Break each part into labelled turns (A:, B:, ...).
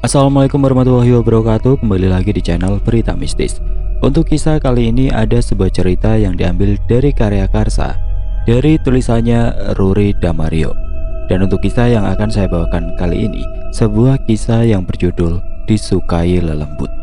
A: Assalamualaikum warahmatullahi wabarakatuh. Kembali lagi di channel Berita Mistis. Untuk kisah kali ini ada sebuah cerita yang diambil dari karya Karsa, dari tulisannya Ruri Damario. Dan untuk kisah yang akan saya bawakan kali ini, sebuah kisah yang berjudul Disukai Lelembut.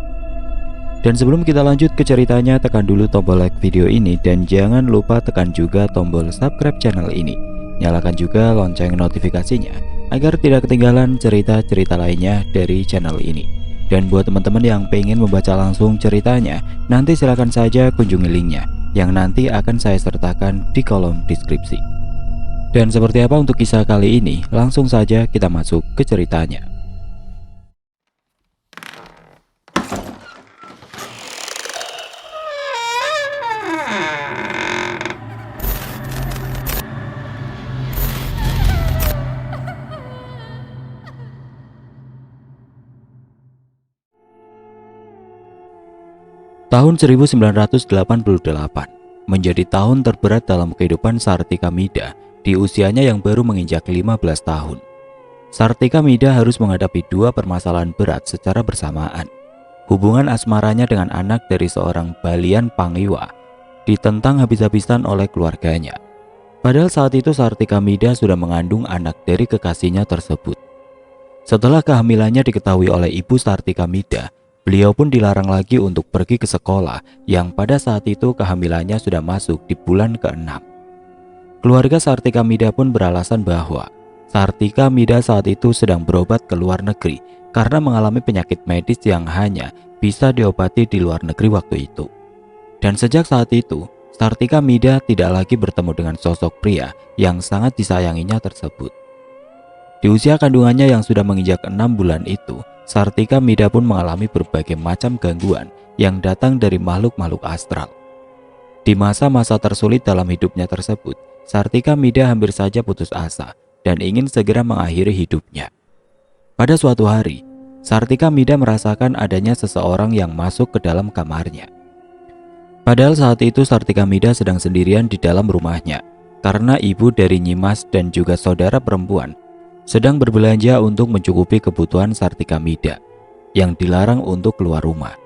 A: Dan sebelum kita lanjut ke ceritanya, tekan dulu tombol like video ini dan jangan lupa tekan juga tombol subscribe channel ini. Nyalakan juga lonceng notifikasinya agar tidak ketinggalan cerita-cerita lainnya dari channel ini. Dan buat teman-teman yang pengen membaca langsung ceritanya, nanti silahkan saja kunjungi linknya yang nanti akan saya sertakan di kolom deskripsi. Dan seperti apa untuk kisah kali ini, langsung saja kita masuk ke ceritanya. Tahun 1988 menjadi tahun terberat dalam kehidupan Sartika Mida di usianya yang baru menginjak 15 tahun. Sartika Mida harus menghadapi dua permasalahan berat secara bersamaan. Hubungan asmaranya dengan anak dari seorang Balian Pangiwa ditentang habis-habisan oleh keluarganya. Padahal saat itu Sartika Mida sudah mengandung anak dari kekasihnya tersebut. Setelah kehamilannya diketahui oleh ibu Sartika Mida, beliau pun dilarang lagi untuk pergi ke sekolah yang pada saat itu kehamilannya sudah masuk di bulan ke-6. Keluarga Sartika Mida pun beralasan bahwa Sartika Mida saat itu sedang berobat ke luar negeri karena mengalami penyakit medis yang hanya bisa diobati di luar negeri waktu itu. Dan sejak saat itu, Sartika Mida tidak lagi bertemu dengan sosok pria yang sangat disayanginya tersebut. Di usia kandungannya yang sudah menginjak 6 bulan itu, Sartika Mida pun mengalami berbagai macam gangguan yang datang dari makhluk-makhluk astral. Di masa-masa tersulit dalam hidupnya tersebut, Sartika Mida hampir saja putus asa dan ingin segera mengakhiri hidupnya. Pada suatu hari, Sartika Mida merasakan adanya seseorang yang masuk ke dalam kamarnya. Padahal saat itu Sartika Mida sedang sendirian di dalam rumahnya karena ibu dari Nyimas dan juga saudara perempuan sedang berbelanja untuk mencukupi kebutuhan Sartika Mida yang dilarang untuk keluar rumah.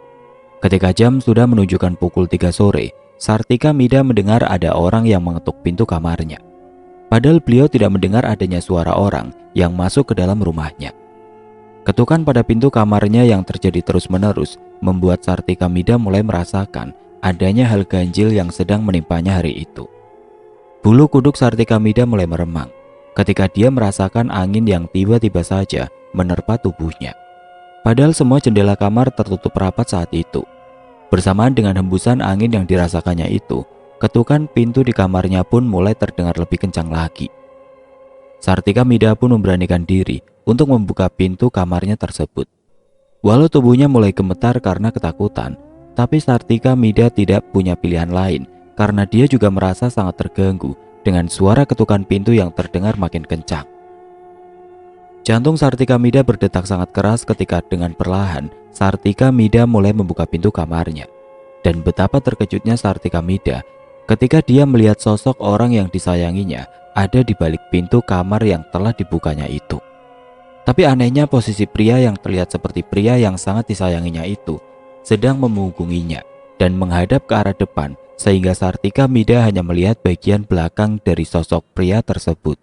A: Ketika jam sudah menunjukkan pukul 3 sore, Sartika Mida mendengar ada orang yang mengetuk pintu kamarnya. Padahal beliau tidak mendengar adanya suara orang yang masuk ke dalam rumahnya. Ketukan pada pintu kamarnya yang terjadi terus-menerus membuat Sartika Mida mulai merasakan adanya hal ganjil yang sedang menimpanya hari itu. Bulu kuduk Sartika Mida mulai meremang ketika dia merasakan angin yang tiba-tiba saja menerpa tubuhnya. Padahal semua jendela kamar tertutup rapat saat itu. Bersamaan dengan hembusan angin yang dirasakannya itu, ketukan pintu di kamarnya pun mulai terdengar lebih kencang lagi. Sartika Mida pun memberanikan diri untuk membuka pintu kamarnya tersebut. Walau tubuhnya mulai gemetar karena ketakutan, tapi Sartika Mida tidak punya pilihan lain karena dia juga merasa sangat terganggu dengan suara ketukan pintu yang terdengar makin kencang. Jantung Sartika Mida berdetak sangat keras ketika dengan perlahan Sartika Mida mulai membuka pintu kamarnya. Dan betapa terkejutnya Sartika Mida ketika dia melihat sosok orang yang disayanginya ada di balik pintu kamar yang telah dibukanya itu. Tapi anehnya posisi pria yang terlihat seperti pria yang sangat disayanginya itu sedang memunggunginya dan menghadap ke arah depan, sehingga Sartika Mida hanya melihat bagian belakang dari sosok pria tersebut.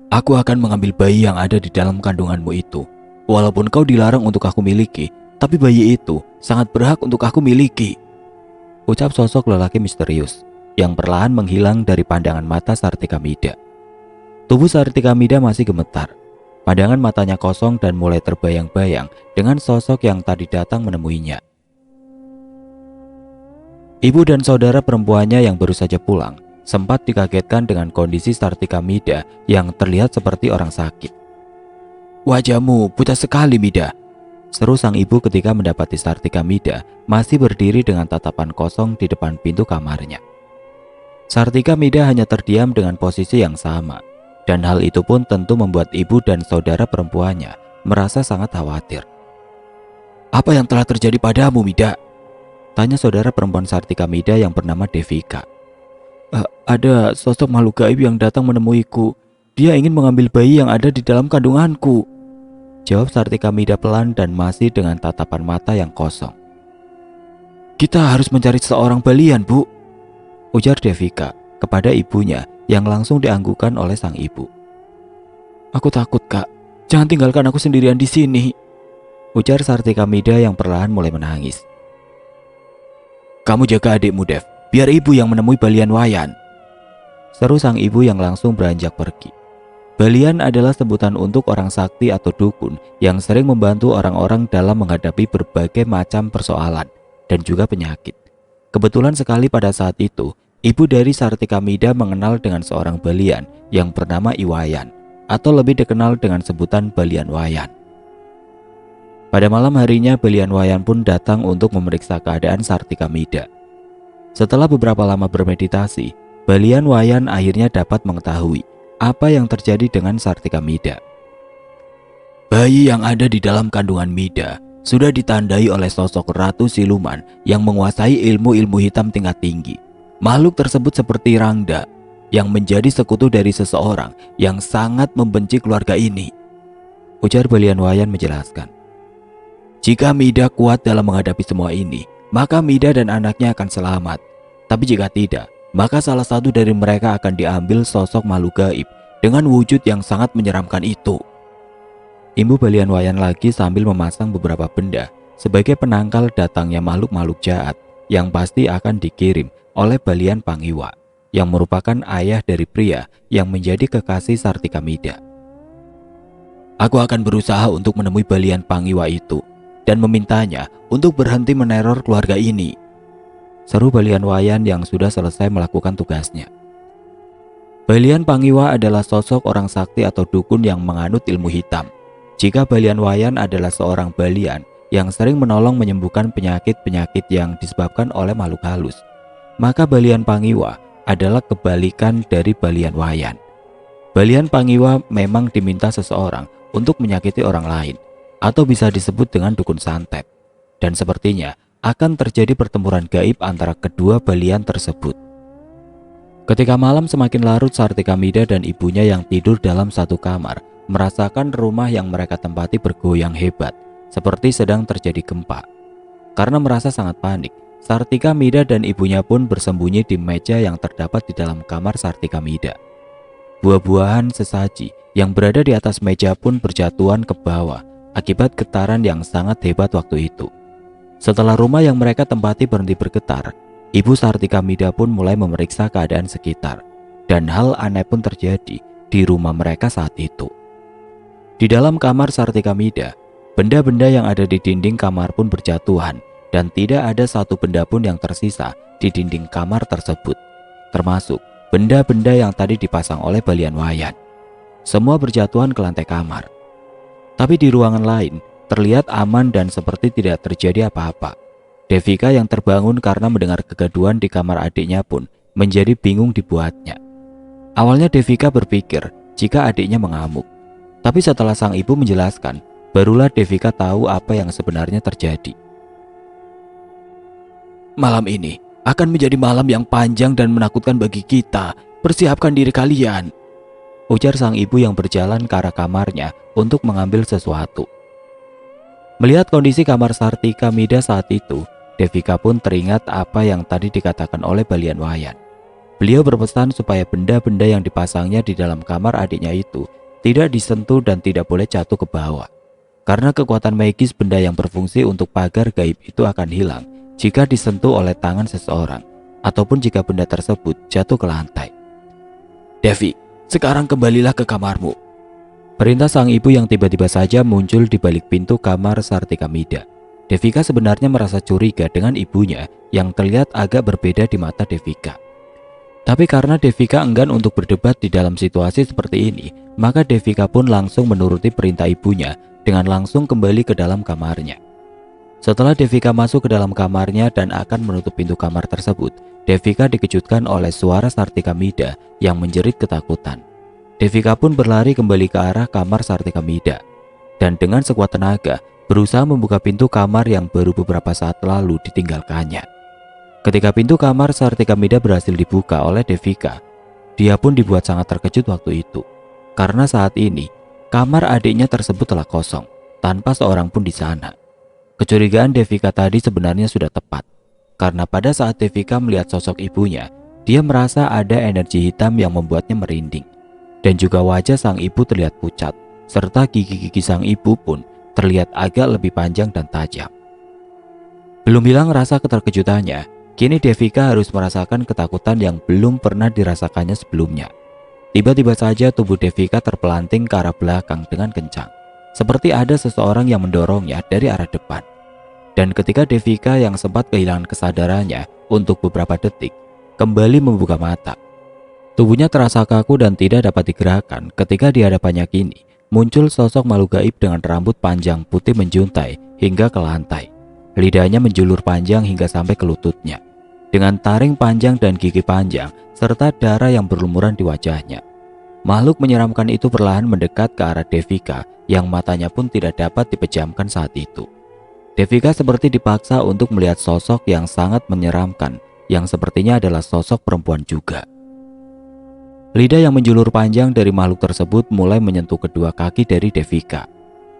A: "Aku akan mengambil bayi yang ada di dalam kandunganmu itu. Walaupun kau dilarang untuk aku miliki, tapi bayi itu sangat berhak untuk aku miliki," ucap sosok lelaki misterius yang perlahan menghilang dari pandangan mata Sartika Mida. Tubuh Sartika Mida masih gemetar. Pandangan matanya kosong dan mulai terbayang-bayang dengan sosok yang tadi datang menemuinya. Ibu dan saudara perempuannya yang baru saja pulang sempat dikagetkan dengan kondisi Sartika Mida yang terlihat seperti orang sakit. "Wajahmu pucat sekali, Mida," seru sang ibu ketika mendapati Sartika Mida masih berdiri dengan tatapan kosong di depan pintu kamarnya. Sartika Mida hanya terdiam dengan posisi yang sama, dan hal itu pun tentu membuat ibu dan saudara perempuannya merasa sangat khawatir. "Apa yang telah terjadi padamu, Mida?" tanya saudara perempuan Sartika Mida yang bernama Devika. Ada sosok makhluk gaib yang datang menemuiku. Dia ingin mengambil bayi yang ada di dalam kandunganku," Jawab Sartika Mida pelan dan masih dengan tatapan mata yang kosong. Kita harus mencari seorang balian, Bu, ujar Devika kepada ibunya yang langsung dianggukkan oleh sang ibu. Aku takut, Kak. Jangan tinggalkan aku sendirian di sini, ujar Sartika Mida yang perlahan mulai menangis. Kamu jaga adikmu, Dev. Biar ibu yang menemui Balian Wayan, seru sang ibu yang langsung beranjak pergi. Balian adalah sebutan untuk orang sakti atau dukun yang sering membantu orang-orang dalam menghadapi berbagai macam persoalan dan juga penyakit. Kebetulan sekali pada saat itu, ibu dari Sartika Mida mengenal dengan seorang Balian yang bernama Iwayan, atau lebih dikenal dengan sebutan Balian Wayan. Pada malam harinya, Balian Wayan pun datang untuk memeriksa keadaan Sartika Mida. Setelah beberapa lama bermeditasi, Balian Wayan akhirnya dapat mengetahui apa yang terjadi dengan Sartika Mida. Bayi yang ada di dalam kandungan Mida sudah ditandai oleh sosok Ratu Siluman yang menguasai ilmu-ilmu hitam tingkat tinggi. Makhluk tersebut seperti Rangda yang menjadi sekutu dari seseorang yang sangat membenci keluarga ini, ujar Balian Wayan menjelaskan. Jika Mida kuat dalam menghadapi semua ini, maka Mida dan anaknya akan selamat. Tapi jika tidak, maka salah satu dari mereka akan diambil sosok makhluk gaib dengan wujud yang sangat menyeramkan itu. Ibu Balian Wayan lagi sambil memasang beberapa benda sebagai penangkal datangnya makhluk-makhluk jahat yang pasti akan dikirim oleh Balian Pangiwa, yang merupakan ayah dari pria yang menjadi kekasih Sartika Mida. Aku akan berusaha untuk menemui Balian Pangiwa itu dan memintanya untuk berhenti meneror keluarga ini, seru Balian Wayan yang sudah selesai melakukan tugasnya. Balian Pangiwa adalah sosok orang sakti atau dukun yang menganut ilmu hitam. Jika Balian Wayan adalah seorang balian yang sering menolong menyembuhkan penyakit-penyakit yang disebabkan oleh makhluk halus, maka Balian Pangiwa adalah kebalikan dari Balian Wayan. Balian Pangiwa memang diminta seseorang untuk menyakiti orang lain, atau bisa disebut dengan dukun santet, dan sepertinya akan terjadi pertempuran gaib antara kedua balian tersebut. Ketika malam semakin larut, Sartika Mida dan ibunya yang tidur dalam satu kamar merasakan rumah yang mereka tempati bergoyang hebat, seperti sedang terjadi gempa. Karena merasa sangat panik, Sartika Mida dan ibunya pun bersembunyi di meja yang terdapat di dalam kamar Sartika Mida. Buah-buahan sesaji yang berada di atas meja pun berjatuhan ke bawah akibat getaran yang sangat hebat waktu itu. Setelah rumah yang mereka tempati berhenti bergetar, ibu Sartika Mida pun mulai memeriksa keadaan sekitar, dan hal aneh pun terjadi di rumah mereka saat itu. Di dalam kamar Sartika Mida, benda-benda yang ada di dinding kamar pun berjatuhan, dan tidak ada satu benda pun yang tersisa di dinding kamar tersebut, termasuk benda-benda yang tadi dipasang oleh Balian Wayan. Semua berjatuhan ke lantai kamar. Tapi di ruangan lain terlihat aman dan seperti tidak terjadi apa-apa. Devika yang terbangun karena mendengar kegaduhan di kamar adiknya pun menjadi bingung dibuatnya. Awalnya Devika berpikir jika adiknya mengamuk. Tapi setelah sang ibu menjelaskan, barulah Devika tahu apa yang sebenarnya terjadi. Malam ini akan menjadi malam yang panjang dan menakutkan bagi kita. Persiapkan diri kalian, ujar sang ibu yang berjalan ke arah kamarnya untuk mengambil sesuatu. Melihat kondisi kamar Sartika Mida saat itu, Devika pun teringat apa yang tadi dikatakan oleh Balian Wayan. Beliau berpesan supaya benda-benda yang dipasangnya di dalam kamar adiknya itu tidak disentuh dan tidak boleh jatuh ke bawah. Karena kekuatan magis benda yang berfungsi untuk pagar gaib itu akan hilang jika disentuh oleh tangan seseorang, ataupun jika benda tersebut jatuh ke lantai. Devi, sekarang kembalilah ke kamarmu, perintah sang ibu yang tiba-tiba saja muncul di balik pintu kamar Sartika Mida. Devika sebenarnya merasa curiga dengan ibunya yang terlihat agak berbeda di mata Devika. Tapi karena Devika enggan untuk berdebat di dalam situasi seperti ini, maka Devika pun langsung menuruti perintah ibunya dengan langsung kembali ke dalam kamarnya. Setelah Devika masuk ke dalam kamarnya dan akan menutup pintu kamar tersebut, Devika dikejutkan oleh suara Sartika Mida yang menjerit ketakutan. Devika pun berlari kembali ke arah kamar Sartika Mida dan dengan sekuat tenaga berusaha membuka pintu kamar yang baru beberapa saat lalu ditinggalkannya. Ketika pintu kamar Sartika Mida berhasil dibuka oleh Devika, dia pun dibuat sangat terkejut waktu itu. Karena saat ini Kamar adiknya tersebut telah kosong, tanpa seorang pun di sana. Kecurigaan Devika tadi sebenarnya sudah tepat, karena pada saat Devika melihat sosok ibunya, dia merasa ada energi hitam yang membuatnya merinding. Dan juga wajah sang ibu terlihat pucat, serta gigi-gigi sang ibu pun terlihat agak lebih panjang dan tajam. Belum hilang rasa keterkejutannya, kini Devika harus merasakan ketakutan yang belum pernah dirasakannya sebelumnya. Tiba-tiba saja tubuh Devika terpelanting ke arah belakang dengan kencang, seperti ada seseorang yang mendorongnya dari arah depan. Dan ketika Devika yang sempat kehilangan kesadarannya untuk beberapa detik, kembali membuka mata. Tubuhnya terasa kaku dan tidak dapat digerakkan ketika di hadapannya kini muncul sosok makhluk gaib dengan rambut panjang putih menjuntai hingga ke lantai. Lidahnya menjulur panjang hingga sampai ke lututnya, dengan taring panjang dan gigi panjang serta darah yang berlumuran di wajahnya. Makhluk menyeramkan itu perlahan mendekat ke arah Devika yang matanya pun tidak dapat dipejamkan saat itu. Devika seperti dipaksa untuk melihat sosok yang sangat menyeramkan yang sepertinya adalah sosok perempuan juga. Lidah yang menjulur panjang dari makhluk tersebut mulai menyentuh kedua kaki dari Devika.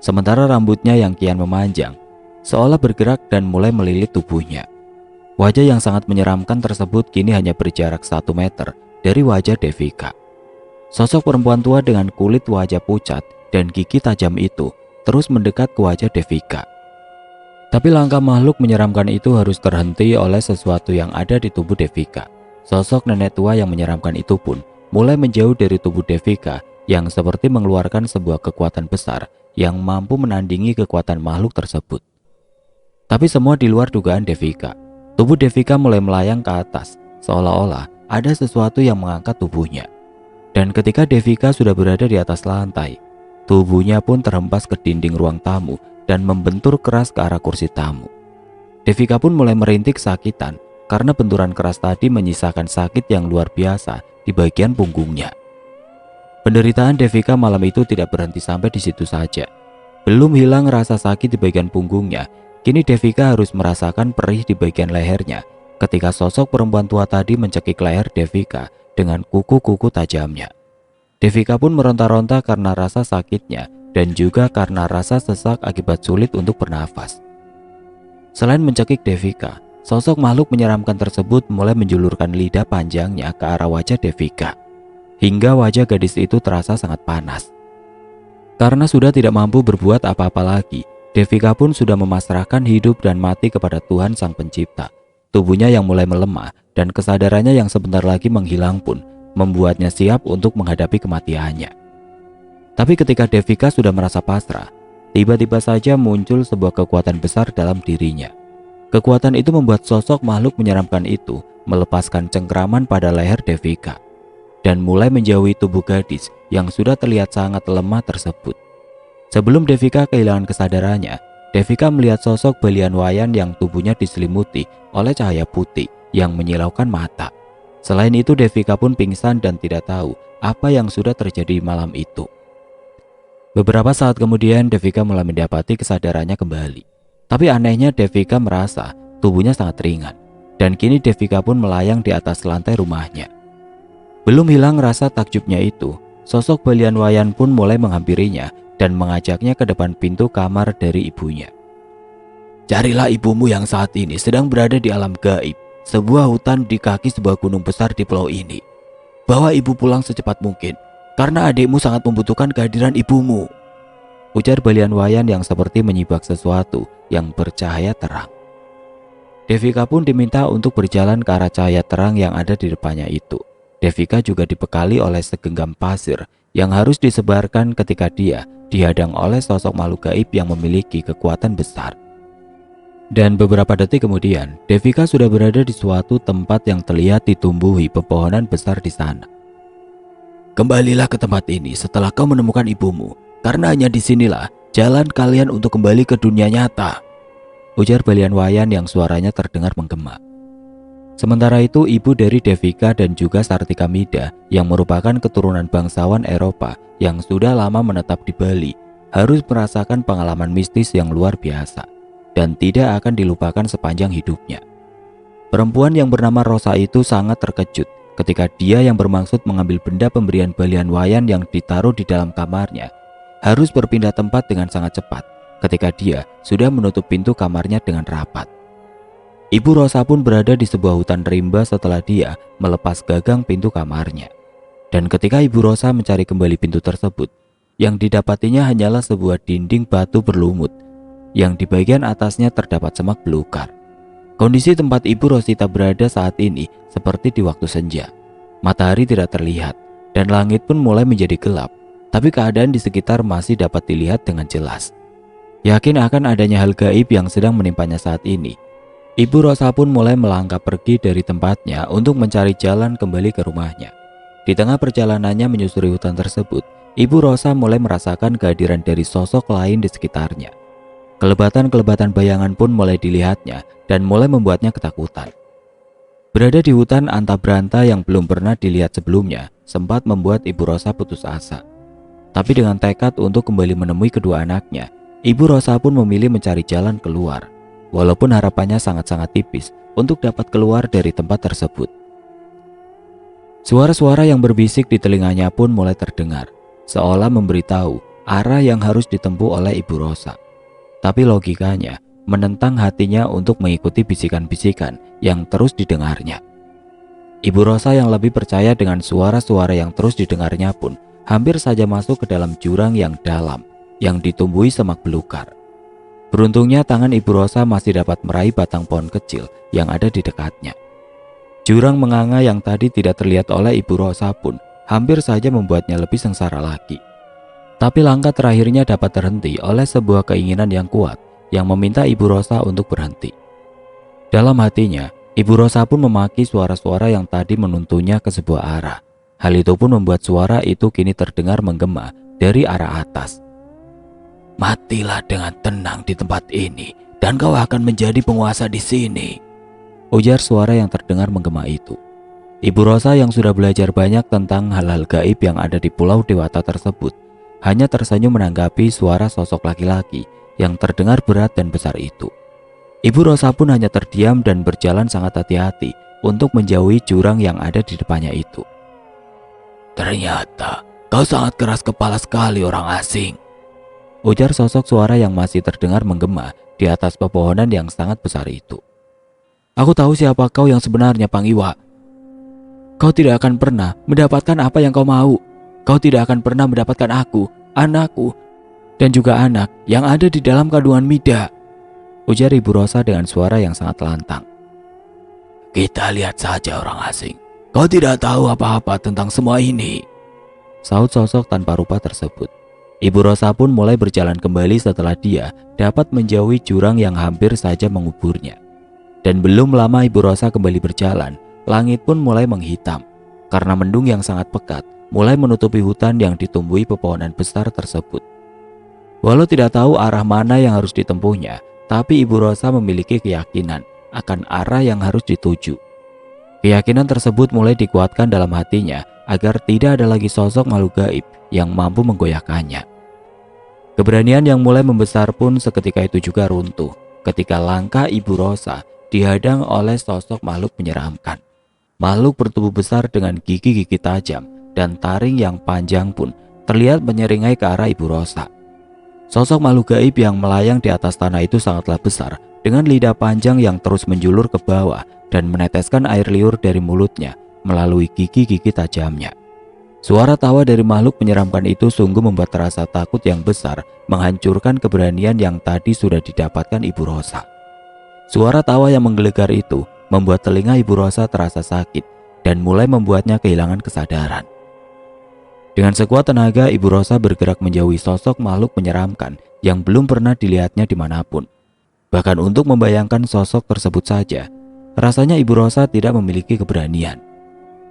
A: Sementara rambutnya yang kian memanjang seolah bergerak dan mulai melilit tubuhnya. Wajah yang sangat menyeramkan tersebut kini hanya berjarak 1 meter dari wajah Devika. Sosok perempuan tua dengan kulit wajah pucat dan gigi tajam itu terus mendekat ke wajah Devika. Tapi langkah makhluk menyeramkan itu harus terhenti oleh sesuatu yang ada di tubuh Devika. Sosok nenek tua yang menyeramkan itu pun mulai menjauh dari tubuh Devika yang seperti mengeluarkan sebuah kekuatan besar yang mampu menandingi kekuatan makhluk tersebut. Tapi semua di luar dugaan Devika. Tubuh Devika mulai melayang ke atas, seolah-olah ada sesuatu yang mengangkat tubuhnya. Dan ketika Devika sudah berada di atas lantai, tubuhnya pun terhempas ke dinding ruang tamu dan membentur keras ke arah kursi tamu. Devika pun mulai merintih kesakitan karena benturan keras tadi menyisakan sakit yang luar biasa di bagian punggungnya. Penderitaan Devika malam itu tidak berhenti sampai di situ saja. Belum hilang rasa sakit di bagian punggungnya, kini Devika harus merasakan perih di bagian lehernya ketika sosok perempuan tua tadi mencekik leher Devika dengan kuku-kuku tajamnya. Devika pun meronta-ronta karena rasa sakitnya dan juga karena rasa sesak akibat sulit untuk bernafas. Selain mencekik Devika, sosok makhluk menyeramkan tersebut mulai menjulurkan lidah panjangnya ke arah wajah Devika, hingga wajah gadis itu terasa sangat panas. Karena sudah tidak mampu berbuat apa-apa lagi, Devika pun sudah memasrahkan hidup dan mati kepada Tuhan Sang Pencipta. Tubuhnya yang mulai melemah dan kesadarannya yang sebentar lagi menghilang pun membuatnya siap untuk menghadapi kematiannya. Tapi ketika Devika sudah merasa pasrah, tiba-tiba saja muncul sebuah kekuatan besar dalam dirinya. Kekuatan itu membuat sosok makhluk menyeramkan itu melepaskan cengkraman pada leher Devika dan mulai menjauhi tubuh gadis yang sudah terlihat sangat lemah tersebut. Sebelum Devika kehilangan kesadarannya, Devika melihat sosok Balian Wayan yang tubuhnya diselimuti oleh cahaya putih yang menyilaukan mata. Selain itu, Devika pun pingsan dan tidak tahu apa yang sudah terjadi malam itu. Beberapa saat kemudian, Devika mulai mendapati kesadarannya kembali. Tapi anehnya, Devika merasa tubuhnya sangat ringan, dan kini Devika pun melayang di atas lantai rumahnya. Belum hilang rasa takjubnya itu, sosok Balian Wayan pun mulai menghampirinya dan mengajaknya ke depan pintu kamar dari ibunya. Carilah ibumu yang saat ini sedang berada di alam gaib, sebuah hutan di kaki sebuah gunung besar di pulau ini. Bawa ibu pulang secepat mungkin, karena adikmu sangat membutuhkan kehadiran ibumu, ujar Balian Wayan yang seperti menyibak sesuatu yang bercahaya terang. Devika pun diminta untuk berjalan ke arah cahaya terang yang ada di depannya itu. Devika juga dibekali oleh segenggam pasir yang harus disebarkan ketika dia dihadang oleh sosok makhluk gaib yang memiliki kekuatan besar. Dan beberapa detik kemudian, Devika sudah berada di suatu tempat yang terlihat ditumbuhi pepohonan besar di sana. Kembalilah ke tempat ini setelah kau menemukan ibumu, karena hanya disinilah jalan kalian untuk kembali ke dunia nyata, ujar Balian Wayan yang suaranya terdengar menggema. Sementara itu, ibu dari Devika dan juga Sartika Mida yang merupakan keturunan bangsawan Eropa yang sudah lama menetap di Bali harus merasakan pengalaman mistis yang luar biasa dan tidak akan dilupakan sepanjang hidupnya. Perempuan yang bernama Rosa itu sangat terkejut ketika dia yang bermaksud mengambil benda pemberian Balian Wayan yang ditaruh di dalam kamarnya harus berpindah tempat dengan sangat cepat ketika dia sudah menutup pintu kamarnya dengan rapat. Ibu Rosa pun berada di sebuah hutan rimba setelah dia melepas gagang pintu kamarnya. Dan ketika Ibu Rosa mencari kembali pintu tersebut, yang didapatinya hanyalah sebuah dinding batu berlumut yang di bagian atasnya terdapat semak belukar. Kondisi tempat Ibu Rosita berada saat ini seperti di waktu senja. Matahari tidak terlihat dan langit pun mulai menjadi gelap, tapi keadaan di sekitar masih dapat dilihat dengan jelas. Yakin akan adanya hal gaib yang sedang menimpanya saat ini, Ibu Rosa pun mulai melangkah pergi dari tempatnya untuk mencari jalan kembali ke rumahnya. Di tengah perjalanannya menyusuri hutan tersebut, Ibu Rosa mulai merasakan kehadiran dari sosok lain di sekitarnya. Kelebatan-kelebatan bayangan pun mulai dilihatnya dan mulai membuatnya ketakutan. Berada di hutan antah beranta yang belum pernah dilihat sebelumnya sempat membuat Ibu Rosa putus asa. Tapi dengan tekad untuk kembali menemui kedua anaknya, Ibu Rosa pun memilih mencari jalan keluar. Walaupun harapannya sangat-sangat tipis untuk dapat keluar dari tempat tersebut. Suara-suara yang berbisik di telinganya pun mulai terdengar, seolah memberitahu arah yang harus ditempuh oleh Ibu Rosa. Tapi logikanya menentang hatinya untuk mengikuti bisikan-bisikan yang terus didengarnya. Ibu Rosa yang lebih percaya dengan suara-suara yang terus didengarnya pun hampir saja masuk ke dalam jurang yang dalam yang ditumbuhi semak belukar. Beruntungnya tangan Ibu Rosa masih dapat meraih batang pohon kecil yang ada di dekatnya. Jurang menganga yang tadi tidak terlihat oleh Ibu Rosa pun hampir saja membuatnya lebih sengsara lagi. Tapi langkah terakhirnya dapat terhenti oleh sebuah keinginan yang kuat yang meminta Ibu Rosa untuk berhenti. Dalam hatinya, Ibu Rosa pun memaki suara-suara yang tadi menuntunnya ke sebuah arah. Hal itu pun membuat suara itu kini terdengar menggema dari arah atas. "Matilah dengan tenang di tempat ini dan kau akan menjadi penguasa di sini," ujar suara yang terdengar menggema itu. Ibu Rosa yang sudah belajar banyak tentang hal-hal gaib yang ada di Pulau Dewata tersebut hanya tersenyum menanggapi suara sosok laki-laki yang terdengar berat dan besar itu. Ibu Rosa pun hanya terdiam dan berjalan sangat hati-hati untuk menjauhi jurang yang ada di depannya itu. "Ternyata kau sangat keras kepala sekali, orang asing," ujar sosok suara yang masih terdengar menggema di atas pepohonan yang sangat besar itu. "Aku tahu siapa kau yang sebenarnya, Pangiwa. Kau tidak akan pernah mendapatkan apa yang kau mau. Kau tidak akan pernah mendapatkan aku, anakku, dan juga anak yang ada di dalam kandungan Mida," ujar Ibu Rosa dengan suara yang sangat lantang. "Kita lihat saja, orang asing. Kau tidak tahu apa-apa tentang semua ini," sahut sosok tanpa rupa tersebut. Ibu Rosa pun mulai berjalan kembali setelah dia dapat menjauhi jurang yang hampir saja menguburnya. Dan belum lama Ibu Rosa kembali berjalan, langit pun mulai menghitam karena mendung yang sangat pekat mulai menutupi hutan yang ditumbuhi pepohonan besar tersebut. Walau tidak tahu arah mana yang harus ditempuhnya, tapi Ibu Rosa memiliki keyakinan akan arah yang harus dituju. Keyakinan tersebut mulai dikuatkan dalam hatinya agar tidak ada lagi sosok makhluk gaib yang mampu menggoyahkannya. Keberanian yang mulai membesar pun seketika itu juga runtuh ketika langkah Ibu Rosa dihadang oleh sosok makhluk menyeramkan. Makhluk bertubuh besar dengan gigi-gigi tajam dan taring yang panjang pun terlihat menyeringai ke arah Ibu Rosa. Sosok makhluk gaib yang melayang di atas tanah itu sangatlah besar dengan lidah panjang yang terus menjulur ke bawah dan meneteskan air liur dari mulutnya melalui gigi-gigi tajamnya. Suara tawa dari makhluk menyeramkan itu sungguh membuat rasa takut yang besar menghancurkan keberanian yang tadi sudah didapatkan Ibu Rosa. Suara tawa yang menggelegar itu membuat telinga Ibu Rosa terasa sakit dan mulai membuatnya kehilangan kesadaran. Dengan sekuat tenaga, Ibu Rosa bergerak menjauhi sosok makhluk menyeramkan yang belum pernah dilihatnya dimanapun. Bahkan untuk membayangkan sosok tersebut saja, rasanya Ibu Rosa tidak memiliki keberanian.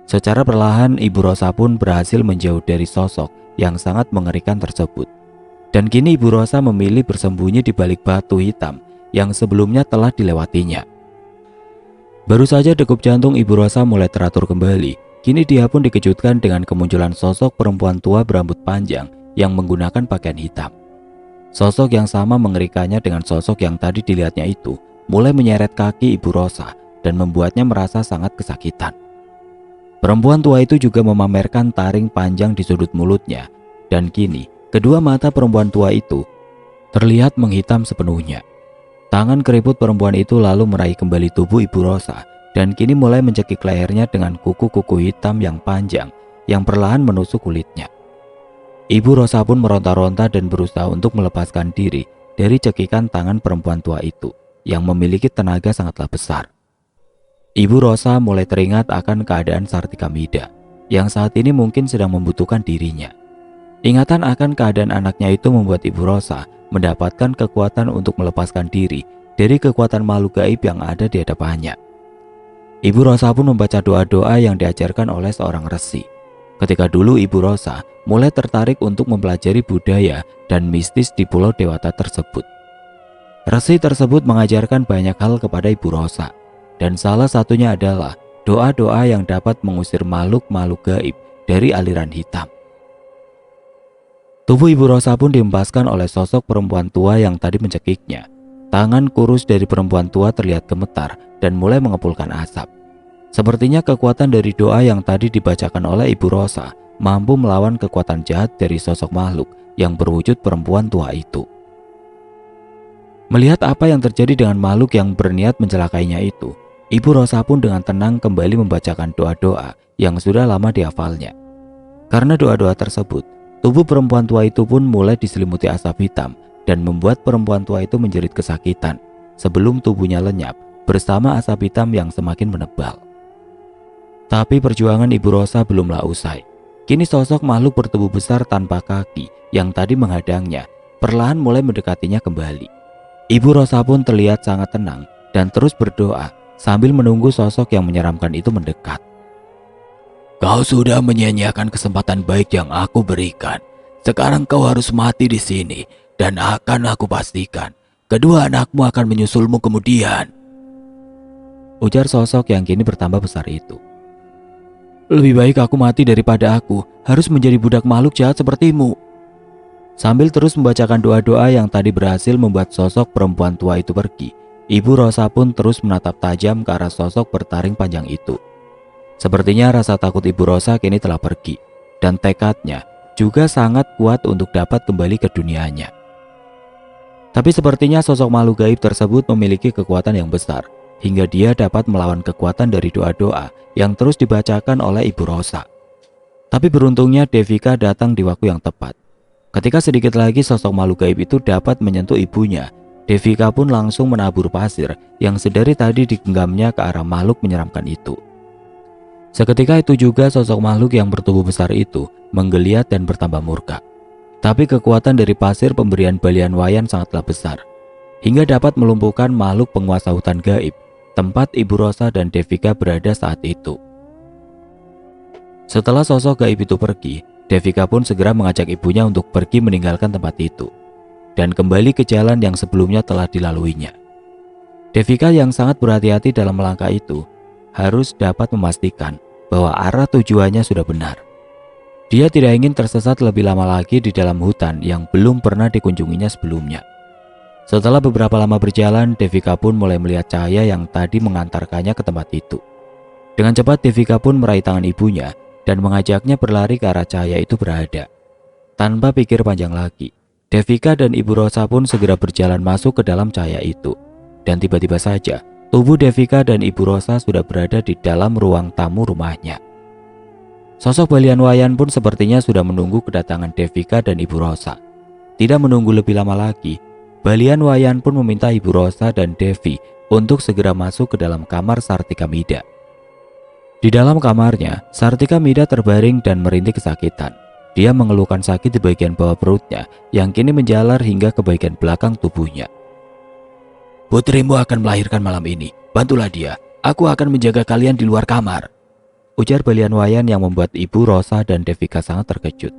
A: Secara perlahan, Ibu Rosa pun berhasil menjauh dari sosok yang sangat mengerikan tersebut. Dan kini Ibu Rosa memilih bersembunyi di balik batu hitam yang sebelumnya telah dilewatinya. Baru saja degup jantung Ibu Rosa mulai teratur kembali. Kini dia pun dikejutkan dengan kemunculan sosok perempuan tua berambut panjang yang menggunakan pakaian hitam. Sosok yang sama mengerikannya dengan sosok yang tadi dilihatnya itu mulai menyeret kaki Ibu Rosa dan membuatnya merasa sangat kesakitan. Perempuan tua itu juga memamerkan taring panjang di sudut mulutnya dan kini Kedua mata perempuan tua itu terlihat menghitam sepenuhnya. Tangan keriput perempuan itu lalu meraih kembali tubuh Ibu Rosa dan kini mulai mencekik lehernya dengan kuku-kuku hitam yang panjang yang perlahan menusuk kulitnya. Ibu Rosa pun meronta-ronta dan berusaha untuk melepaskan diri dari cekikan tangan perempuan tua itu yang memiliki tenaga sangatlah besar. Ibu Rosa mulai teringat akan keadaan Sartika Mida yang saat ini mungkin sedang membutuhkan dirinya. Ingatan akan keadaan anaknya itu membuat Ibu Rosa mendapatkan kekuatan untuk melepaskan diri dari kekuatan makhluk gaib yang ada di hadapannya. Ibu Rosa pun membaca doa-doa yang diajarkan oleh seorang resi. Ketika dulu Ibu Rosa mulai tertarik untuk mempelajari budaya dan mistis di Pulau Dewata tersebut. Resi tersebut mengajarkan banyak hal kepada Ibu Rosa, dan salah satunya adalah doa-doa yang dapat mengusir makhluk-makhluk gaib dari aliran hitam. Tubuh Ibu Rosa pun dihempaskan oleh sosok perempuan tua yang tadi mencekiknya. Tangan kurus dari perempuan tua terlihat gemetar dan mulai mengepulkan asap. Sepertinya kekuatan dari doa yang tadi dibacakan oleh Ibu Rosa mampu melawan kekuatan jahat dari sosok makhluk yang berwujud perempuan tua itu. Melihat apa yang terjadi dengan makhluk yang berniat mencelakainya itu, Ibu Rosa pun dengan tenang kembali membacakan doa-doa yang sudah lama dihafalnya. Karena doa-doa tersebut, tubuh perempuan tua itu pun mulai diselimuti asap hitam dan membuat perempuan tua itu menjerit kesakitan sebelum tubuhnya lenyap bersama asap hitam yang semakin menebal. Tapi perjuangan Ibu Rosa belumlah usai. Kini sosok makhluk bertubuh besar tanpa kaki yang tadi menghadangnya perlahan mulai mendekatinya kembali. Ibu Rosa pun terlihat sangat tenang dan terus berdoa sambil menunggu sosok yang menyeramkan itu mendekat.
B: Kau sudah menyia-nyiakan kesempatan baik yang aku berikan. Sekarang kau harus mati di sini dan akan aku pastikan kedua anakmu akan menyusulmu kemudian,
A: ujar sosok yang kini bertambah besar itu. Lebih baik aku mati daripada aku harus menjadi budak makhluk jahat sepertimu. Sambil terus membacakan doa-doa yang tadi berhasil membuat sosok perempuan tua itu pergi, Ibu Rosa pun terus menatap tajam ke arah sosok bertaring panjang itu. Sepertinya rasa takut Ibu Rosa kini telah pergi, dan tekadnya juga sangat kuat untuk dapat kembali ke dunianya. Tapi sepertinya sosok makhluk gaib tersebut memiliki kekuatan yang besar, hingga dia dapat melawan kekuatan dari doa-doa yang terus dibacakan oleh Ibu Rosa. Tapi beruntungnya Devika datang di waktu yang tepat. Ketika sedikit lagi sosok makhluk gaib itu dapat menyentuh ibunya, Devika pun langsung menabur pasir yang sedari tadi digenggamnya ke arah makhluk menyeramkan itu. Seketika itu juga sosok makhluk yang bertubuh besar itu menggeliat dan bertambah murka. Tapi kekuatan dari pasir pemberian Balian Wayan sangatlah besar, hingga dapat melumpuhkan makhluk penguasa hutan gaib tempat Ibu Rosa dan Devika berada saat itu. Setelah sosok gaib itu pergi, Devika pun segera mengajak ibunya untuk pergi meninggalkan tempat itu dan kembali ke jalan yang sebelumnya telah dilaluinya. Devika yang sangat berhati-hati dalam melangkah itu harus dapat memastikan bahwa arah tujuannya sudah benar. Dia tidak ingin tersesat lebih lama lagi di dalam hutan yang belum pernah dikunjunginya sebelumnya. Setelah beberapa lama berjalan, Devika pun mulai melihat cahaya yang tadi mengantarkannya ke tempat itu. Dengan cepat Devika pun meraih tangan ibunya dan mengajaknya berlari ke arah cahaya itu berada. Tanpa pikir panjang lagi, Devika dan Ibu Rosa pun segera berjalan masuk ke dalam cahaya itu. Dan tiba-tiba saja, tubuh Devika dan Ibu Rosa sudah berada di dalam ruang tamu rumahnya. Sosok Balian Wayan pun sepertinya sudah menunggu kedatangan Devika dan Ibu Rosa. Tidak menunggu lebih lama lagi, Balian Wayan pun meminta Ibu Rosa dan Devi untuk segera masuk ke dalam kamar Sartika Mida. Di dalam kamarnya, Sartika Mida terbaring dan merintih kesakitan. Dia mengeluhkan sakit di bagian bawah perutnya yang kini menjalar hingga ke bagian belakang tubuhnya.
B: Putrimu akan melahirkan malam ini. Bantulah dia. Aku akan menjaga kalian di luar kamar,
A: ujar Balian Wayan yang membuat Ibu Rosa dan Devika sangat terkejut.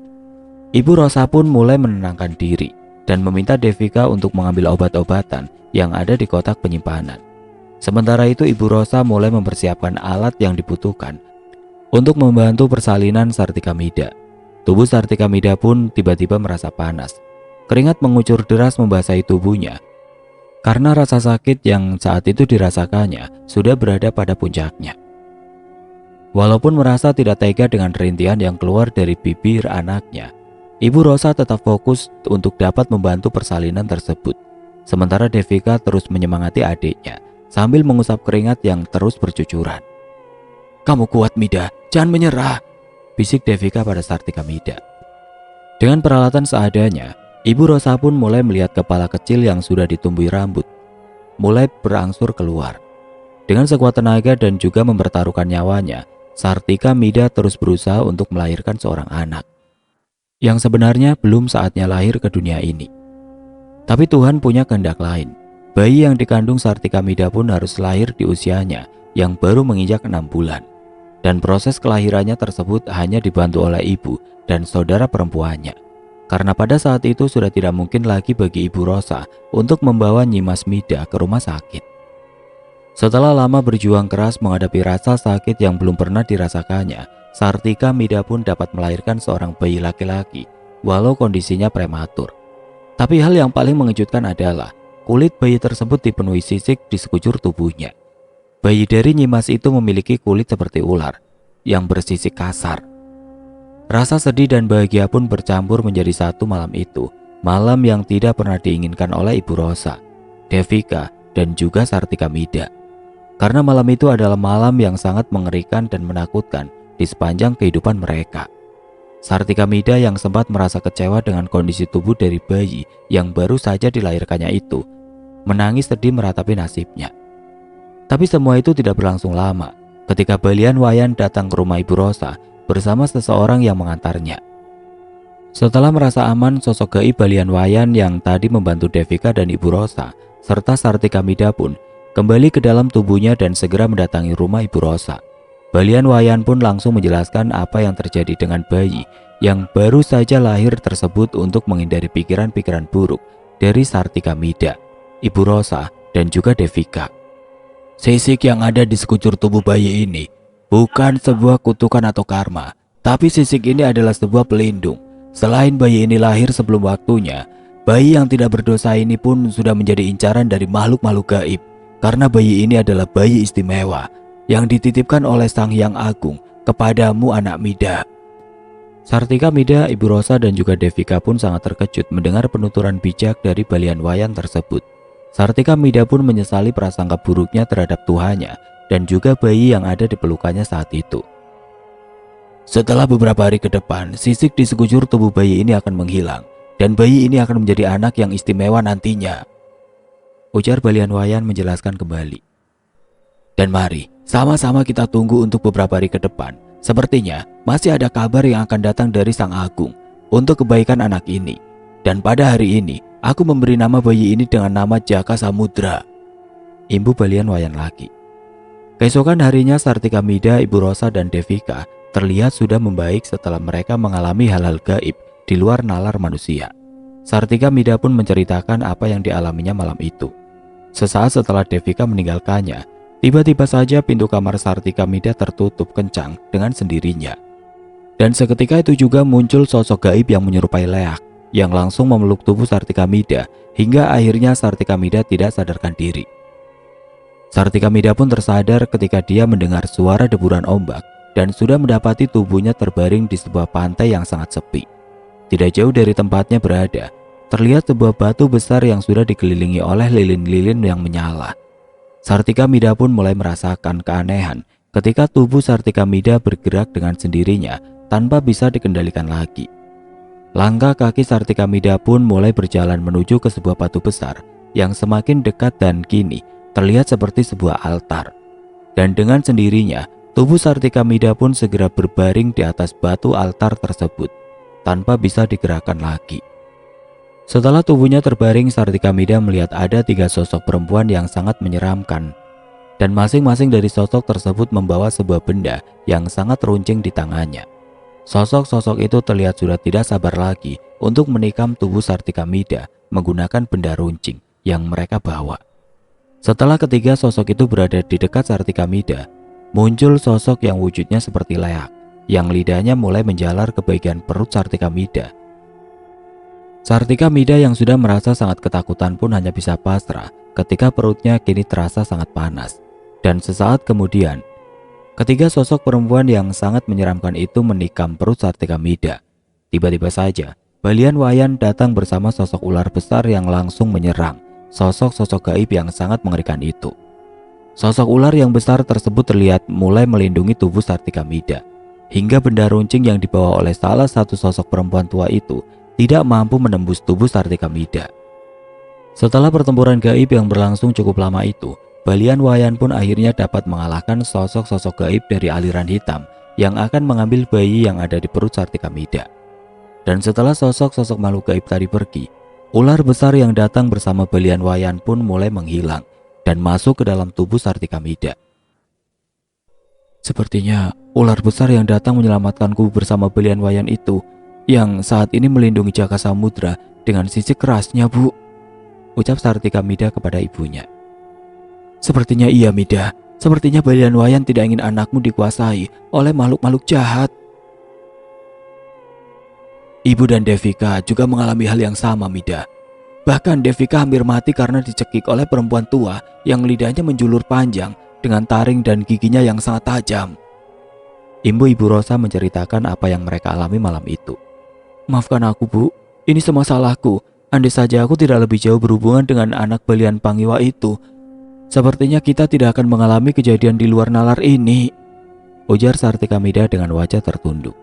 A: Ibu Rosa pun mulai menenangkan diri dan meminta Devika untuk mengambil obat-obatan yang ada di kotak penyimpanan. Sementara itu Ibu Rosa mulai mempersiapkan alat yang dibutuhkan untuk membantu persalinan Sartika Mida. Tubuh Sartika Mida pun tiba-tiba merasa panas. Keringat mengucur deras membasahi tubuhnya karena rasa sakit yang saat itu dirasakannya sudah berada pada puncaknya. Walaupun merasa tidak tega dengan rintihan yang keluar dari bibir anaknya, Ibu Rosa tetap fokus untuk dapat membantu persalinan tersebut. Sementara Devika terus menyemangati adiknya sambil mengusap keringat yang terus bercucuran.
B: Kamu kuat Mida, jangan menyerah,
A: bisik Devika pada Sartika Mida. Dengan peralatan seadanya, Ibu Rosa pun mulai melihat kepala kecil yang sudah ditumbuhi rambut mulai berangsur keluar. Dengan sekuat tenaga dan juga mempertaruhkan nyawanya, Sartika Mida terus berusaha untuk melahirkan seorang anak yang sebenarnya belum saatnya lahir ke dunia ini. Tapi Tuhan punya kehendak lain. Bayi yang dikandung Sartika Mida pun harus lahir di usianya yang baru menginjak 6 bulan. Dan proses kelahirannya tersebut hanya dibantu oleh ibu dan saudara perempuannya. Karena pada saat itu sudah tidak mungkin lagi bagi Ibu Rosa untuk membawa Nyimas Mida ke rumah sakit. Setelah lama berjuang keras menghadapi rasa sakit yang belum pernah dirasakannya, Sartika Mida pun dapat melahirkan seorang bayi laki-laki walau kondisinya prematur. Tapi hal yang paling mengejutkan adalah kulit bayi tersebut dipenuhi sisik di sekujur tubuhnya. Bayi dari Nyimas itu memiliki kulit seperti ular yang bersisik kasar. Rasa sedih dan bahagia pun bercampur menjadi satu malam itu, malam yang tidak pernah diinginkan oleh Ibu Rosa, Devika, dan juga Sartika Mida. Karena malam itu adalah malam yang sangat mengerikan dan menakutkan di sepanjang kehidupan mereka. Sartika Mida yang sempat merasa kecewa dengan kondisi tubuh dari bayi yang baru saja dilahirkannya itu, menangis sedih meratapi nasibnya. Tapi semua itu tidak berlangsung lama ketika Balian Wayan datang ke rumah Ibu Rosa bersama seseorang yang mengantarnya. Setelah merasa aman, sosok gaib Balian Wayan yang tadi membantu Devika dan Ibu Rosa serta Sartika Mida pun kembali ke dalam tubuhnya dan segera mendatangi rumah Ibu Rosa. Balian Wayan pun langsung menjelaskan apa yang terjadi dengan bayi yang baru saja lahir tersebut untuk menghindari pikiran-pikiran buruk dari Sartika Mida, Ibu Rosa, dan juga Devika.
B: Sisik yang ada di sekujur tubuh bayi ini bukan sebuah kutukan atau karma, tapi sisik ini adalah sebuah pelindung. Selain bayi ini lahir sebelum waktunya, bayi yang tidak berdosa ini pun sudah menjadi incaran dari makhluk-makhluk gaib. Karena bayi ini adalah bayi istimewa yang dititipkan oleh Sang Hyang Agung kepadamu anak Mida.
A: Sartika Mida, Ibu Rosa, dan juga Devika pun sangat terkejut mendengar penuturan bijak dari Balian Wayan tersebut. Sartika Mida pun menyesali prasangka buruknya terhadap tuhannya dan juga bayi yang ada di pelukannya saat itu.
B: Setelah beberapa hari ke depan, sisik di sekujur tubuh bayi ini akan menghilang dan bayi ini akan menjadi anak yang istimewa nantinya,
A: ujar Balian Wayan menjelaskan kembali.
B: Dan mari, sama-sama kita tunggu untuk beberapa hari ke depan. Sepertinya masih ada kabar yang akan datang dari Sang Agung untuk kebaikan anak ini. Dan pada hari ini, aku memberi nama bayi ini dengan nama Jaka Samudra,
A: imbu Balian Wayan lagi. Keesokan harinya Sartika Mida, Ibu Rosa, dan Devika terlihat sudah membaik setelah mereka mengalami hal-hal gaib di luar nalar manusia. Sartika Mida pun menceritakan apa yang dialaminya malam itu. Sesaat setelah Devika meninggalkannya, tiba-tiba saja pintu kamar Sartika Mida tertutup kencang dengan sendirinya. Dan seketika itu juga muncul sosok gaib yang menyerupai leak yang langsung memeluk tubuh Sartika Mida hingga akhirnya Sartika Mida tidak sadarkan diri. Sartika Mida pun tersadar ketika dia mendengar suara deburan ombak dan sudah mendapati tubuhnya terbaring di sebuah pantai yang sangat sepi. Tidak jauh dari tempatnya berada, terlihat sebuah batu besar yang sudah dikelilingi oleh lilin-lilin yang menyala. Sartika Mida pun mulai merasakan keanehan ketika tubuh Sartika Mida bergerak dengan sendirinya tanpa bisa dikendalikan lagi. Langkah kaki Sartika Mida pun mulai berjalan menuju ke sebuah batu besar yang semakin dekat dan kini terlihat seperti sebuah altar. Dan dengan sendirinya, tubuh Sartika Mida pun segera berbaring di atas batu altar tersebut tanpa bisa digerakkan lagi. Setelah tubuhnya terbaring, Sartika Mida melihat ada 3 sosok perempuan yang sangat menyeramkan. Dan masing-masing dari sosok tersebut membawa sebuah benda yang sangat runcing di tangannya. Sosok-sosok itu terlihat sudah tidak sabar lagi untuk menikam tubuh Sartika Mida menggunakan benda runcing yang mereka bawa. Setelah ketiga sosok itu berada di dekat Sartika Mida, muncul sosok yang wujudnya seperti leak, yang lidahnya mulai menjalar ke bagian perut Sartika Mida. Sartika Mida yang sudah merasa sangat ketakutan pun hanya bisa pasrah ketika perutnya kini terasa sangat panas. Dan sesaat kemudian, ketiga sosok perempuan yang sangat menyeramkan itu menikam perut Sartika Mida. Tiba-tiba saja, Balian Wayan datang bersama sosok ular besar yang langsung menyerang sosok-sosok gaib yang sangat mengerikan itu. Sosok ular yang besar tersebut terlihat mulai melindungi tubuh Sartika Mida, hingga benda runcing yang dibawa oleh salah satu sosok perempuan tua itu tidak mampu menembus tubuh Sartika Mida. Setelah pertempuran gaib yang berlangsung cukup lama itu, Balian Wayan pun akhirnya dapat mengalahkan sosok-sosok gaib dari aliran hitam yang akan mengambil bayi yang ada di perut Sartika Mida. Dan setelah sosok-sosok makhluk gaib tadi pergi, ular besar yang datang bersama Balian Wayan pun mulai menghilang dan masuk ke dalam tubuh Sartika Mida. Sepertinya ular besar yang datang menyelamatkanku bersama Balian Wayan itu yang saat ini melindungi Jaka Samudra dengan sisik kerasnya, Bu, ucap Sartika Mida kepada ibunya. Sepertinya iya, Mida. Sepertinya Balian Wayan tidak ingin anakmu dikuasai oleh makhluk-makhluk jahat. Ibu dan Devika juga mengalami hal yang sama, Mida. Bahkan Devika hampir mati karena dicekik oleh perempuan tua yang lidahnya menjulur panjang dengan taring dan giginya yang sangat tajam. Ibu Rosa menceritakan apa yang mereka alami malam itu. Maafkan aku, Bu. Ini semua salahku. Andai saja aku tidak lebih jauh berhubungan dengan anak Balian Pangiwa itu, sepertinya kita tidak akan mengalami kejadian di luar nalar ini, ujar Sartika Mida dengan wajah tertunduk.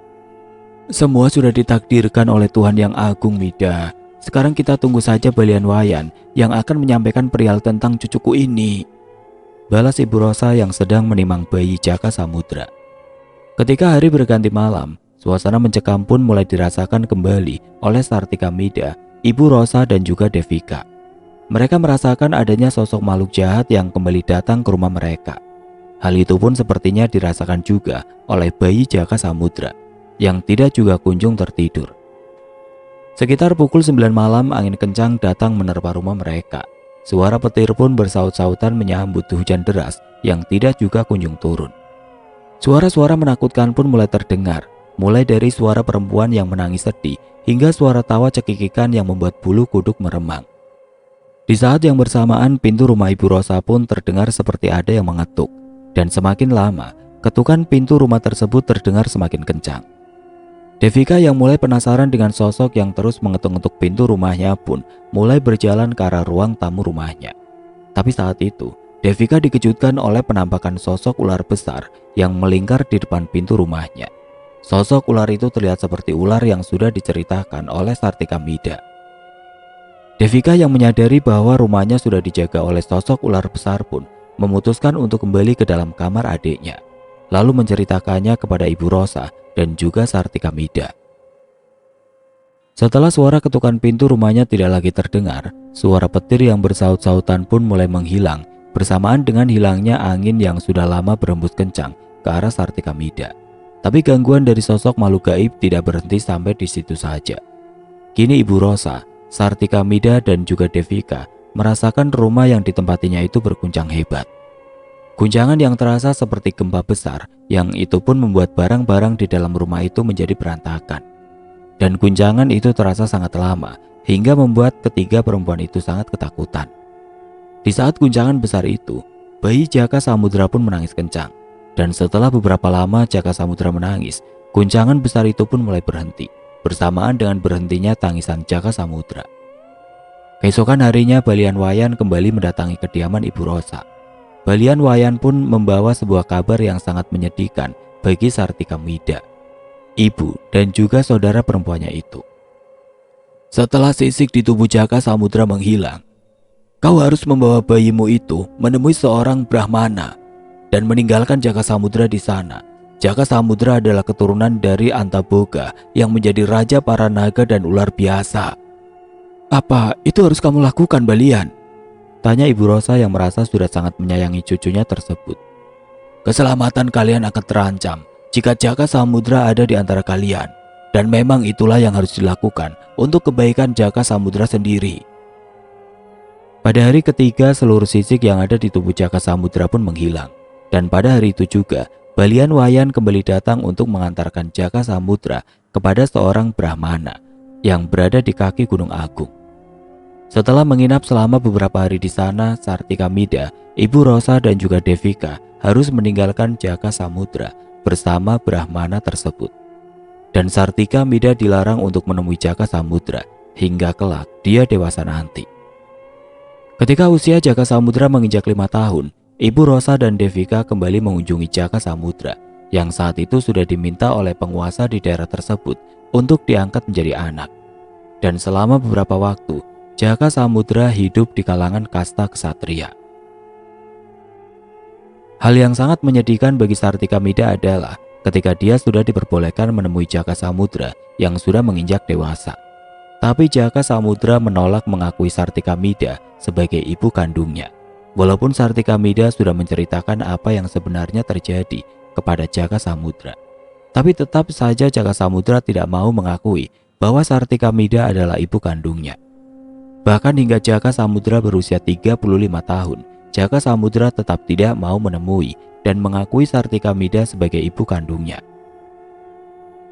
A: Semua sudah ditakdirkan oleh Tuhan yang agung, Mida. Sekarang kita tunggu saja Balian Wayan yang akan menyampaikan perihal tentang cucuku ini, balas Ibu Rosa yang sedang menimang bayi Jaka Samudra. Ketika hari berganti malam, suasana mencekam pun mulai dirasakan kembali oleh Sartika Mida, Ibu Rosa dan juga Devika. Mereka merasakan adanya sosok makhluk jahat yang kembali datang ke rumah mereka. Hal itu pun sepertinya dirasakan juga oleh bayi Jaka Samudra yang tidak juga kunjung tertidur. Sekitar pukul 9 malam, angin kencang datang menerpa rumah mereka. Suara petir pun bersaut-sautan menyambut hujan deras yang tidak juga kunjung turun. Suara-suara menakutkan pun mulai terdengar, mulai dari suara perempuan yang menangis sedih hingga suara tawa cekikikan yang membuat bulu kuduk meremang. Di saat yang bersamaan, pintu rumah Ibu Rosa pun terdengar seperti ada yang mengetuk, dan semakin lama, ketukan pintu rumah tersebut terdengar semakin kencang. Devika yang mulai penasaran dengan sosok yang terus mengetuk-ngetuk pintu rumahnya pun mulai berjalan ke arah ruang tamu rumahnya. Tapi saat itu, Devika dikejutkan oleh penampakan sosok ular besar yang melingkar di depan pintu rumahnya. Sosok ular itu terlihat seperti ular yang sudah diceritakan oleh Sartika Mida. Devika yang menyadari bahwa rumahnya sudah dijaga oleh sosok ular besar pun memutuskan untuk kembali ke dalam kamar adiknya, lalu menceritakannya kepada Ibu Rosa dan juga Sartika Mida. Setelah suara ketukan pintu rumahnya tidak lagi terdengar, suara petir yang bersaut-sautan pun mulai menghilang bersamaan dengan hilangnya angin yang sudah lama berembus kencang ke arah Sartika Mida. Tapi gangguan dari sosok makhluk gaib tidak berhenti sampai di situ saja. Kini Ibu Rosa, Sartika Mida dan juga Devika merasakan rumah yang ditempatinya itu berguncang hebat. Guncangan yang terasa seperti gempa besar yang itu pun membuat barang-barang di dalam rumah itu menjadi berantakan. Dan guncangan itu terasa sangat lama hingga membuat ketiga perempuan itu sangat ketakutan. Di saat guncangan besar itu, bayi Jaka Samudra pun menangis kencang. Dan setelah beberapa lama Jaka Samudra menangis, guncangan besar itu pun mulai berhenti, bersamaan dengan berhentinya tangisan Jaka Samudra. Keesokan harinya Balian Wayan kembali mendatangi kediaman Ibu Rosa. Balian Wayan pun membawa sebuah kabar yang sangat menyedihkan bagi Sartika Mida, ibu dan juga saudara perempuannya itu. Setelah sisik di tubuh Jaka Samudra menghilang, kau harus membawa bayimu itu menemui seorang Brahmana dan meninggalkan Jaka Samudra di sana. Jaka Samudra adalah keturunan dari Antaboga yang menjadi raja para naga dan ular biasa. Apa itu harus kamu lakukan, Balian? Tanya Ibu Rosa yang merasa sudah sangat menyayangi cucunya tersebut. Keselamatan kalian akan terancam jika Jaka Samudra ada di antara kalian. Dan memang itulah yang harus dilakukan untuk kebaikan Jaka Samudra sendiri. Pada hari ketiga, seluruh sisik yang ada di tubuh Jaka Samudra pun menghilang. Dan pada hari itu juga, Balian Wayan kembali datang untuk mengantarkan Jaka Samudra kepada seorang Brahmana yang berada di kaki Gunung Agung. Setelah menginap selama beberapa hari di sana, Sartika Mida, Ibu Rosa dan juga Devika harus meninggalkan Jaka Samudra bersama Brahmana tersebut. dan Sartika Mida dilarang untuk menemui Jaka Samudra hingga kelak dia dewasa nanti. Ketika usia Jaka Samudra menginjak 5 tahun, Ibu Rosa dan Devika kembali mengunjungi Jaka Samudra yang saat itu sudah diminta oleh penguasa di daerah tersebut untuk diangkat menjadi anak. Dan selama beberapa waktu, Jaka Samudra hidup di kalangan kasta ksatria. Hal yang sangat menyedihkan bagi Sartika Mida adalah ketika dia sudah diperbolehkan menemui Jaka Samudra yang sudah menginjak dewasa. Tapi Jaka Samudra menolak mengakui Sartika Mida sebagai ibu kandungnya. Walaupun Sartika Mida sudah menceritakan apa yang sebenarnya terjadi kepada Jaka Samudra. Tapi tetap saja Jaka Samudra tidak mau mengakui bahwa Sartika Mida adalah ibu kandungnya. Bahkan hingga Jaka Samudra berusia 35 tahun, Jaka Samudra tetap tidak mau menemui dan mengakui Sartika Mida sebagai ibu kandungnya.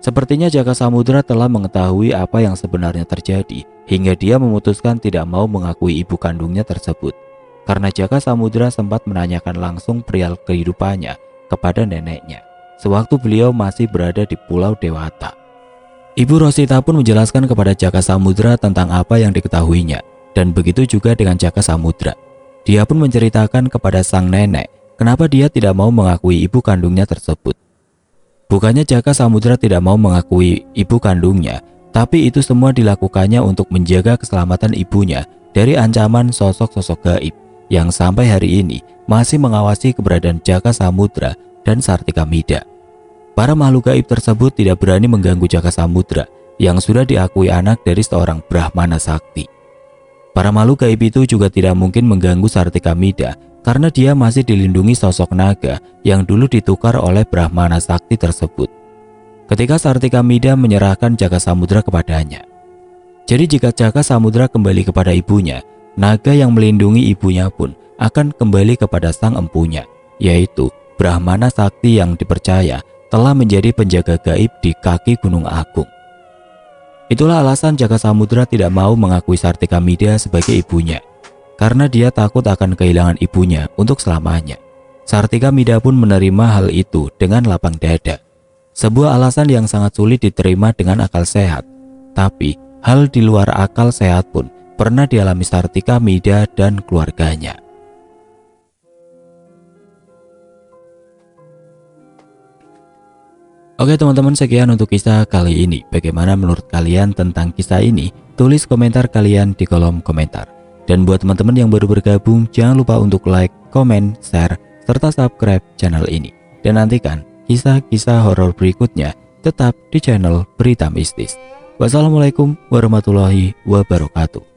A: Sepertinya Jaka Samudra telah mengetahui apa yang sebenarnya terjadi hingga dia memutuskan tidak mau mengakui ibu kandungnya tersebut. Karena Jaka Samudra sempat menanyakan langsung perihal kehidupannya kepada neneknya sewaktu beliau masih berada di Pulau Dewata. Ibu Rosita pun menjelaskan kepada Jaka Samudra tentang apa yang diketahuinya, dan begitu juga dengan Jaka Samudra. Dia pun menceritakan kepada sang nenek kenapa dia tidak mau mengakui ibu kandungnya tersebut. Bukannya Jaka Samudra tidak mau mengakui ibu kandungnya, tapi itu semua dilakukannya untuk menjaga keselamatan ibunya dari ancaman sosok-sosok gaib yang sampai hari ini masih mengawasi keberadaan Jaka Samudra dan Sartika Mida. Para makhluk gaib tersebut tidak berani mengganggu Jaka Samudra yang sudah diakui anak dari seorang Brahmana Sakti. Para makhluk gaib itu juga tidak mungkin mengganggu Sartika Mida karena dia masih dilindungi sosok naga yang dulu ditukar oleh Brahmana Sakti tersebut ketika Sartika Mida menyerahkan Jaka Samudra kepadanya. Jadi jika Jaka Samudra kembali kepada ibunya, naga yang melindungi ibunya pun akan kembali kepada sang empunya, yaitu Brahmana Sakti yang dipercaya telah menjadi penjaga gaib di kaki Gunung Agung. Itulah alasan Jaka Samudra tidak mau mengakui Sartika Mida sebagai ibunya, karena dia takut akan kehilangan ibunya untuk selamanya. Sartika Mida pun menerima hal itu dengan lapang dada. Sebuah alasan yang sangat sulit diterima dengan akal sehat, tapi hal di luar akal sehat pun pernah dialami Sartika Mida dan keluarganya. Oke teman-teman, sekian untuk kisah kali ini. Bagaimana menurut kalian tentang kisah ini? Tulis komentar kalian di kolom komentar. Dan buat teman-teman yang baru bergabung, jangan lupa untuk like, komen, share, serta subscribe channel ini. Dan nantikan kisah-kisah horor berikutnya tetap di channel Berita Mistis. Wassalamualaikum warahmatullahi wabarakatuh.